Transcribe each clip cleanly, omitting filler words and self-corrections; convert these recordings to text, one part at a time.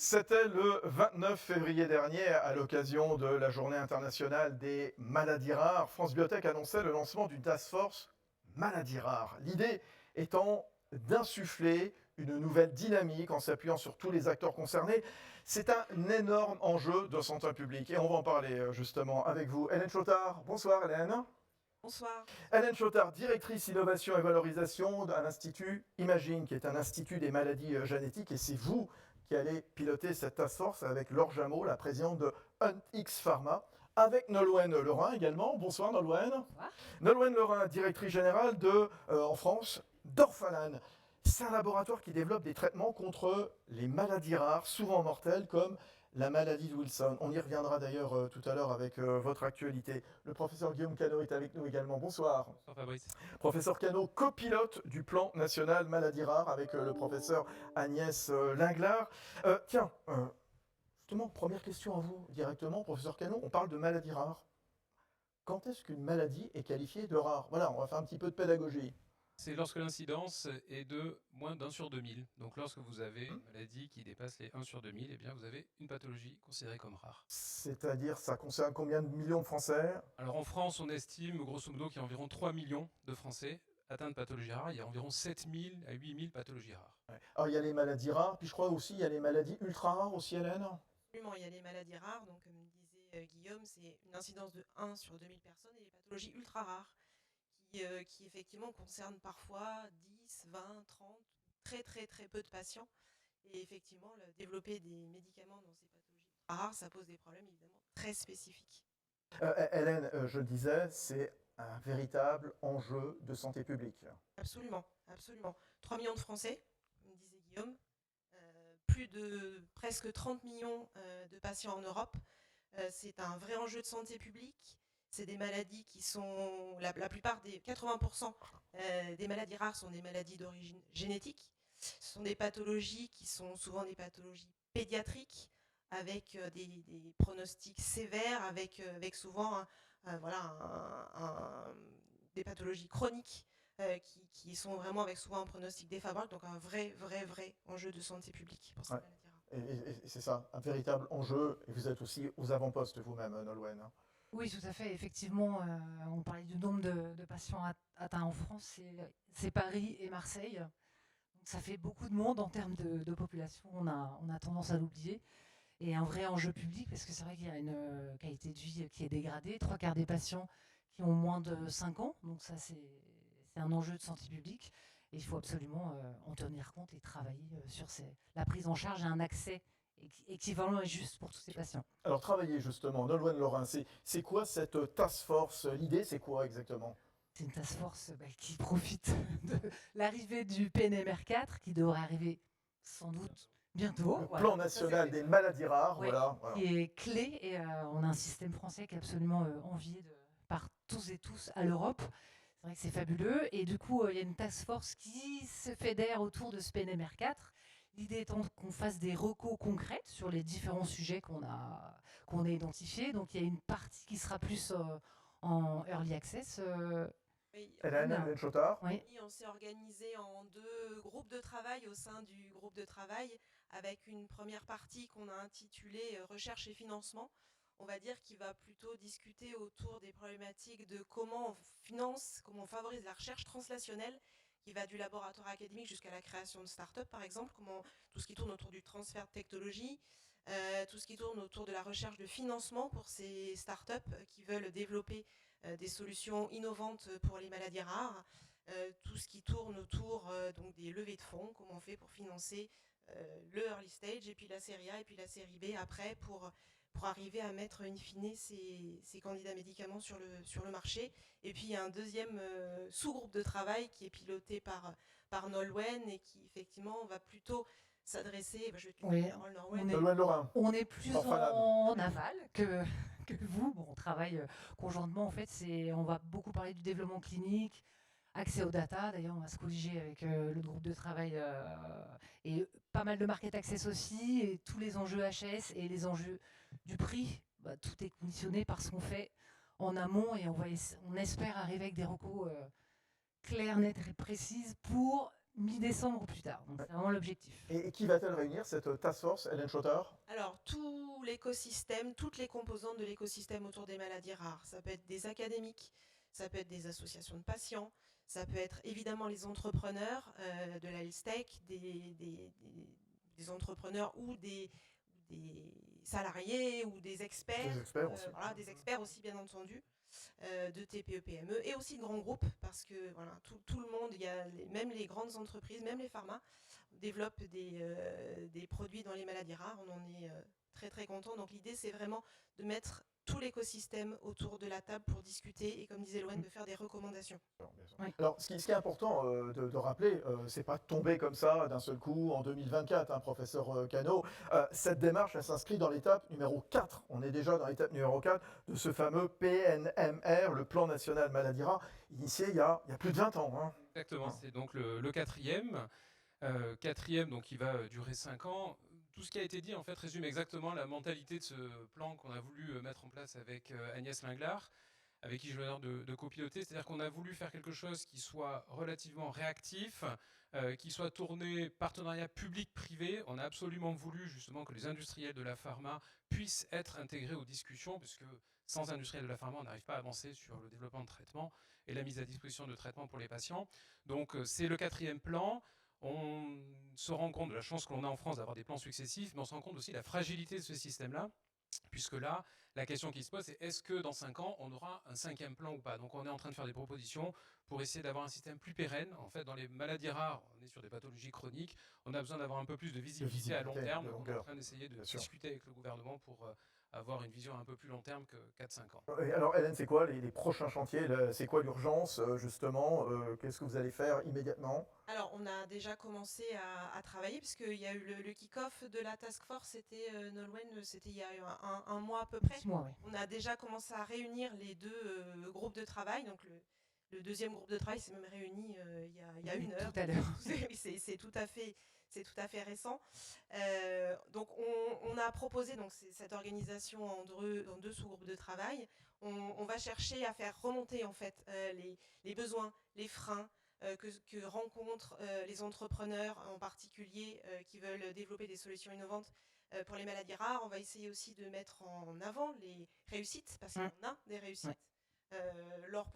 C'était le 29 février dernier, à l'occasion de la Journée internationale des maladies rares. France Biotech annonçait le lancement d'une task force maladies rares. L'idée étant d'insuffler une nouvelle dynamique en s'appuyant sur tous les acteurs concernés. C'est un énorme enjeu de santé publique et on va en parler justement avec vous. Hélène Chautard, bonsoir Hélène. Bonsoir. Hélène Chautard, directrice innovation et valorisation à l'Institut Imagine, qui est un institut des maladies génétiques, et c'est vous qui allez piloter cette task force avec Laure Jameau, la présidente de HuntX Pharma, avec Nolwenn Lerin également. Bonsoir Nolwenn. Bonsoir. Nolwenn Lerin, directrice générale en France d'Orphalan. C'est un laboratoire qui développe des traitements contre les maladies rares, souvent mortelles, comme la maladie de Wilson. On y reviendra d'ailleurs tout à l'heure avec votre actualité. Le professeur Guillaume Cano est avec nous également. Bonsoir. Bonsoir Fabrice. Professeur Cano, copilote du plan national maladies rares avec le professeur Agnès Linglard. Justement, première question à vous directement, professeur Cano. On parle de maladies rares. Quand est-ce qu'une maladie est qualifiée de rare? Voilà, on va faire un petit peu de pédagogie. C'est lorsque l'incidence est de moins d'1 sur 2000. Donc lorsque vous avez une maladie qui dépasse les 1 sur 2000, eh bien vous avez une pathologie considérée comme rare. C'est-à-dire, ça concerne combien de millions de Français? Alors en France, on estime grosso modo qu'il y a environ 3 millions de Français atteints de pathologies rares. Il y a environ 7000 à 8000 pathologies rares. Ouais. Alors, il y a les maladies rares, puis je crois aussi, il y a les maladies ultra rares aussi, Hélène? Absolument, il y a les maladies rares, donc comme disait Guillaume, c'est une incidence de 1 sur 2000 personnes, et les pathologies ultra rares, qui effectivement concernent parfois 10, 20, 30, très très très peu de patients. Et effectivement, développer des médicaments dans ces pathologies ultra rares, ça pose des problèmes évidemment très spécifiques. Hélène, je le disais, c'est un véritable enjeu de santé publique. Absolument, absolument. 3 millions de Français, comme disait Guillaume, plus de presque 30 millions de patients en Europe. C'est un vrai enjeu de santé publique. C'est des maladies qui sont, la plupart des 80% des maladies rares sont des maladies d'origine génétique. Ce sont des pathologies qui sont souvent des pathologies pédiatriques, avec des pronostics sévères, avec souvent des pathologies chroniques qui sont vraiment avec souvent un pronostic défavorable. Donc un vrai enjeu de santé publique pour ces maladies rares. Et c'est ça, un véritable enjeu. Et vous êtes aussi aux avant-postes vous-même, Nolwenn. Oui, tout à fait. Effectivement, on parlait du nombre de patients atteints en France, c'est Paris et Marseille. Donc ça fait beaucoup de monde en termes de population, on a tendance à l'oublier. Et un vrai enjeu public, parce que c'est vrai qu'il y a une qualité de vie qui est dégradée. 3 quarts des patients qui ont moins de 5 ans, donc ça c'est un enjeu de santé publique. Et il faut absolument en tenir compte et travailler sur la prise en charge et un accès équivalent et juste pour tous ces patients. Alors, travailler justement, Nolwenn Lerin, c'est quoi cette task force? L'idée, c'est quoi exactement? C'est une task force qui profite de l'arrivée du PNMR4, qui devrait arriver sans doute bientôt. Le plan national des maladies rares, ouais, voilà. qui est clé. Et on a un système français qui est absolument envié par tous et tous à l'Europe. C'est vrai que c'est fabuleux. Et du coup, il y a une task force qui se fédère autour de ce PNMR4. L'idée étant qu'on fasse des recos concrètes sur les différents sujets qu'on a identifiés. Donc il y a une partie qui sera plus en early access. Oui, Hélène Chautard. Oui. on s'est organisé en 2 groupes de travail au sein du groupe de travail, avec une première partie qu'on a intitulée recherche et financement. On va dire qu'il va plutôt discuter autour des problématiques de comment on finance, comment on favorise la recherche translationnelle, qui va du laboratoire académique jusqu'à la création de start-up, par exemple, tout ce qui tourne autour du transfert de technologie, tout ce qui tourne autour de la recherche de financement pour ces start-up qui veulent développer des solutions innovantes pour les maladies rares, tout ce qui tourne autour donc des levées de fonds, comment on fait pour financer le early stage, et puis la série A, et puis la série B après, pour arriver à mettre in fine ces candidats médicaments sur le marché. Et puis il y a un deuxième sous-groupe de travail qui est piloté par Nolwenn, et qui effectivement va plutôt s'adresser, je vais te donner la parole, Nolwenn. On est plus en aval que vous. Bon, on travaille conjointement. En fait, on va beaucoup parler du développement clinique, accès aux data. D'ailleurs, on va se colliger avec le groupe de travail et pas mal de market access aussi, et tous les enjeux HS et les enjeux du prix. Tout est conditionné par ce qu'on fait en amont, et on espère arriver avec des recos claires, nettes et précises pour mi-décembre ou plus tard. Donc, c'est vraiment l'objectif. Et qui va-t-elle réunir, cette task force, Hélène Schotter? Alors, tout l'écosystème, toutes les composantes de l'écosystème autour des maladies rares, ça peut être des académiques, ça peut être des associations de patients, ça peut être évidemment les entrepreneurs de la health tech, des entrepreneurs ou des salariés ou des experts. Des experts aussi. Voilà, des experts aussi, bien entendu, de TPE-PME et aussi de grands groupes, parce que voilà, tout le monde, même les grandes entreprises, même les pharma, développent des produits dans les maladies rares. On en est très très content. Donc l'idée, c'est vraiment de mettre tout l'écosystème autour de la table pour discuter et, comme disait Loane, de faire des recommandations. Oui. Alors, ce qui est important de rappeler, c'est pas tomber comme ça d'un seul coup en 2024, hein, professeur Cano. Cette démarche, elle s'inscrit dans l'étape numéro 4. On est déjà dans l'étape numéro 4 de ce fameux PNMR, le Plan National Maladies Rares, initié il y a plus de 20 ans. Hein. Exactement, c'est donc le quatrième. Quatrième, donc qui va durer 5 ans. Tout ce qui a été dit, en fait, résume exactement la mentalité de ce plan qu'on a voulu mettre en place avec Agnès Linglard, avec qui j'ai l'honneur de copiloter. C'est-à-dire qu'on a voulu faire quelque chose qui soit relativement réactif, qui soit tourné partenariat public-privé. On a absolument voulu justement que les industriels de la pharma puissent être intégrés aux discussions, puisque sans industriels de la pharma, on n'arrive pas à avancer sur le développement de traitements et la mise à disposition de traitements pour les patients. Donc c'est le quatrième plan. On se rend compte de la chance que l'on a en France d'avoir des plans successifs, mais on se rend compte aussi de la fragilité de ce système-là, puisque là, la question qui se pose, c'est est-ce que dans 5 ans, on aura un 5e plan ou pas? Donc on est en train de faire des propositions pour essayer d'avoir un système plus pérenne. En fait, dans les maladies rares, on est sur des pathologies chroniques, on a besoin d'avoir un peu plus de visibilité à long terme. Donc on est en train d'essayer de discuter avec le gouvernement pour avoir une vision un peu plus long terme que 4-5 ans. Et alors Hélène, c'est quoi les prochains chantiers? C'est quoi l'urgence justement? Qu'est-ce que vous allez faire immédiatement? Alors, on a déjà commencé à travailler, puisqu'il y a eu le kick-off de la task force, c'était Nolwenn, c'était il y a un mois à peu près. 6 mois, oui. On a déjà commencé à réunir les deux groupes de travail. Donc le deuxième groupe de travail s'est même réuni il y a une heure. Tout à l'heure. C'est tout à fait récent. Donc on a proposé donc cette organisation en deux sous-groupes de travail. On va chercher à faire remonter en fait les besoins, les freins que rencontrent les entrepreneurs en particulier qui veulent développer des solutions innovantes pour les maladies rares. On va essayer aussi de mettre en avant les réussites, parce qu'il y en a des réussites. Laure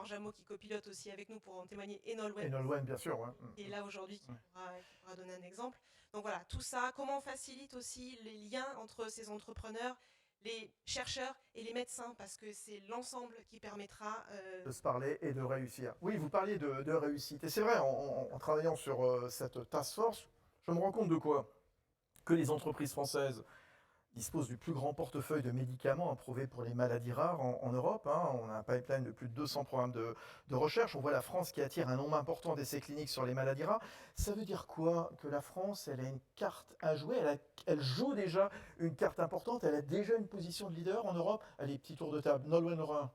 Jameau qui copilote aussi avec nous pour en témoigner, et Nolwenn, bien sûr. Ouais. Et là aujourd'hui qui pourra donner un exemple. Donc voilà, tout ça, comment on facilite aussi les liens entre ces entrepreneurs, les chercheurs et les médecins, parce que c'est l'ensemble qui permettra de se parler et de réussir. Oui, vous parliez de réussite. Et c'est vrai, en travaillant sur cette task force, je me rends compte de quoi? Que les entreprises françaises disposent du plus grand portefeuille de médicaments approuvés pour les maladies rares en Europe. Hein. On a un pipeline de plus de 200 programmes de recherche. On voit la France qui attire un nombre important d'essais cliniques sur les maladies rares. Ça veut dire quoi? Que la France, elle a une carte à jouer, elle joue déjà une carte importante, elle a déjà une position de leader en Europe. Allez, petit tour de table. Nolwenn Lorrain.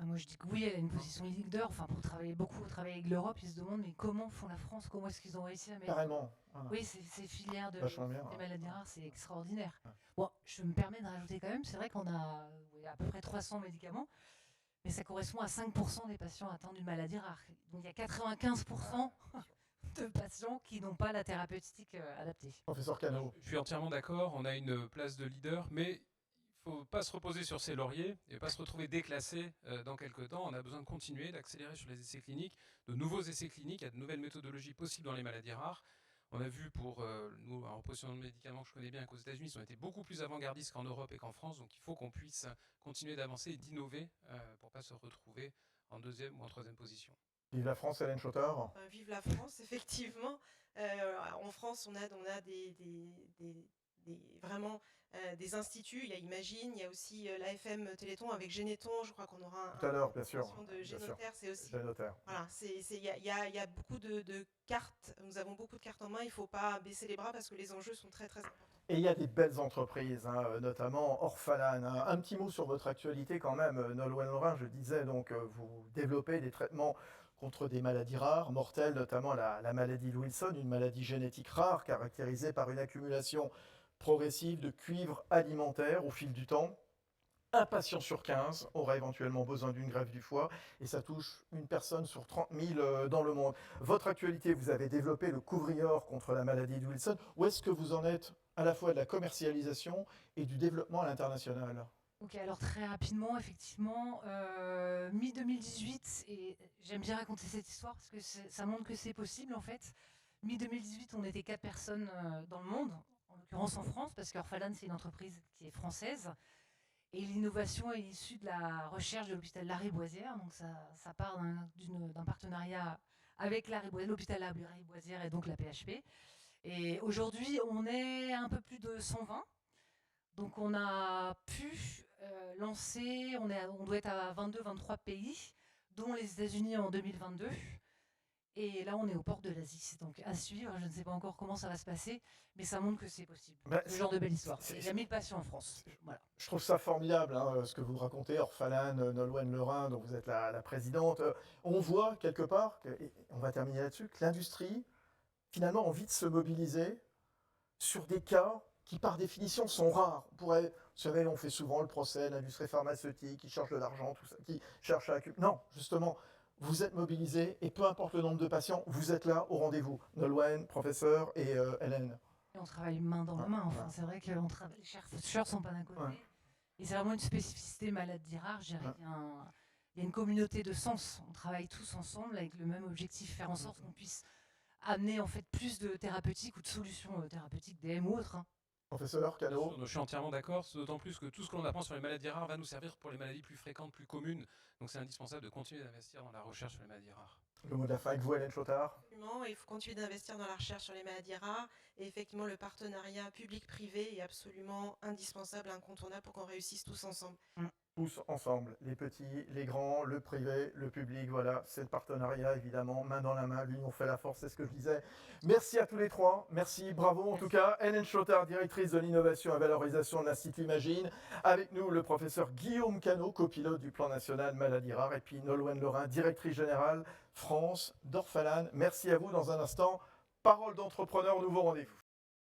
Moi, je dis que oui, elle a une position leader. Enfin, pour travailler avec l'Europe, ils se demandent mais comment font la France? Comment est-ce qu'ils ont réussi à mettre... Carrément. Voilà. Oui, ces filières des maladies rares, c'est extraordinaire. Ouais. Bon, je me permets de rajouter quand même, c'est vrai qu'on a à peu près 300 médicaments, mais ça correspond à 5% des patients atteints d'une maladie rare. Donc il y a 95% de patients qui n'ont pas la thérapeutique adaptée. Professeur Cano. Je suis entièrement d'accord, on a une place de leader, mais il ne faut pas se reposer sur ses lauriers et pas se retrouver déclassé dans quelques temps. On a besoin de continuer, d'accélérer sur les essais cliniques, de nouveaux essais cliniques, il y a de nouvelles méthodologies possibles dans les maladies rares. On a vu pour nous, en positionnement de médicaments que je connais bien qu'aux États-Unis, ils ont été beaucoup plus avant-gardistes qu'en Europe et qu'en France. Donc il faut qu'on puisse continuer d'avancer et d'innover pour ne pas se retrouver en 2e ou en 3e position. Vive la France, Hélène Schotter. Vive la France, effectivement. En France, on a vraiment des instituts. Il y a Imagine, il y a aussi l'AFM Téléthon avec Généton. Je crois qu'on aura tout à l'heure, bien sûr. De Génotaire, c'est aussi. Génotaire. Voilà, il y a beaucoup de cartes. Nous avons beaucoup de cartes en main. Il ne faut pas baisser les bras parce que les enjeux sont très très importants. Et il y a des belles entreprises, hein, notamment Orphalan. Hein. Un petit mot sur votre actualité quand même, Nolwenn Lorrain. Je disais donc, vous développez des traitements contre des maladies rares, mortelles, notamment la maladie de Wilson, une maladie génétique rare caractérisée par une accumulation progressive de cuivre alimentaire au fil du temps. un patient sur 15 aurait éventuellement besoin d'une greffe du foie et ça touche une personne sur 30 000 dans le monde. Votre actualité, vous avez développé le Couvrior contre la maladie de Wilson. Où est-ce que vous en êtes à la fois de la commercialisation et du développement à l'international? Ok, alors très rapidement, effectivement, mi-2018, et j'aime bien raconter cette histoire parce que ça montre que c'est possible en fait. Mi-2018, on était 4 personnes dans le monde, en l'occurrence en France, parce qu'Orphalan, c'est une entreprise qui est française. Et l'innovation est issue de la recherche de l'hôpital Lariboisière. Donc ça part d'un partenariat avec l'hôpital Lariboisière et donc la PHP. Et aujourd'hui, on est un peu plus de 120. Donc on a pu lancer, on doit être à 22-23 pays, dont les États-Unis en 2022. Et là, on est aux portes de l'Asie. Donc à suivre, je ne sais pas encore comment ça va se passer, mais ça montre que c'est possible. Ce genre de belle histoire. Il y a 1000 patients en France. Voilà. Je trouve ça formidable, hein, ce que vous racontez, Orphalan, Nolwenn Lerin, dont vous êtes la présidente. On voit quelque part, et on va terminer là-dessus, que l'industrie, finalement, a envie de se mobiliser sur des cas qui, par définition, sont rares. Vous savez, on fait souvent le procès, l'industrie pharmaceutique, qui cherche de l'argent, tout ça, qui cherche à accumuler. Non, justement, vous êtes mobilisés et peu importe le nombre de patients, vous êtes là au rendez-vous. Nolwenn, professeur, et Hélène. Et on travaille main dans la main. Enfin, c'est vrai que les chercheurs sont pas d'un côté. Ouais. Et c'est vraiment une spécificité maladie rare. Je dirais qu'il y a une communauté de sens. On travaille tous ensemble avec le même objectif, faire en sorte qu'on puisse amener en fait plus de thérapeutiques ou de solutions thérapeutiques, DM ou autres. Professeur Cano. Je suis entièrement d'accord, d'autant plus que tout ce que l'on apprend sur les maladies rares va nous servir pour les maladies plus fréquentes, plus communes. Donc c'est indispensable de continuer d'investir dans la recherche sur les maladies rares. Le mot de la fin avec vous, Hélène Chautard. Il faut continuer d'investir dans la recherche sur les maladies rares. Et effectivement, le partenariat public-privé est absolument indispensable, incontournable pour qu'on réussisse tous ensemble. Tous ensemble, les petits, les grands, le privé, le public, voilà, c'est le partenariat évidemment, main dans la main, l'union fait la force, c'est ce que je disais. Merci à tous les trois, merci, bravo en tout cas. Hélène Chautard, directrice de l'innovation et valorisation de l'Institut Imagine, avec nous le professeur Guillaume Cano, copilote du plan national maladies rares, et puis Nolwenn Lerin, directrice générale France d'Orphalan. Merci à vous, dans un instant, parole d'entrepreneur, nouveau rendez-vous.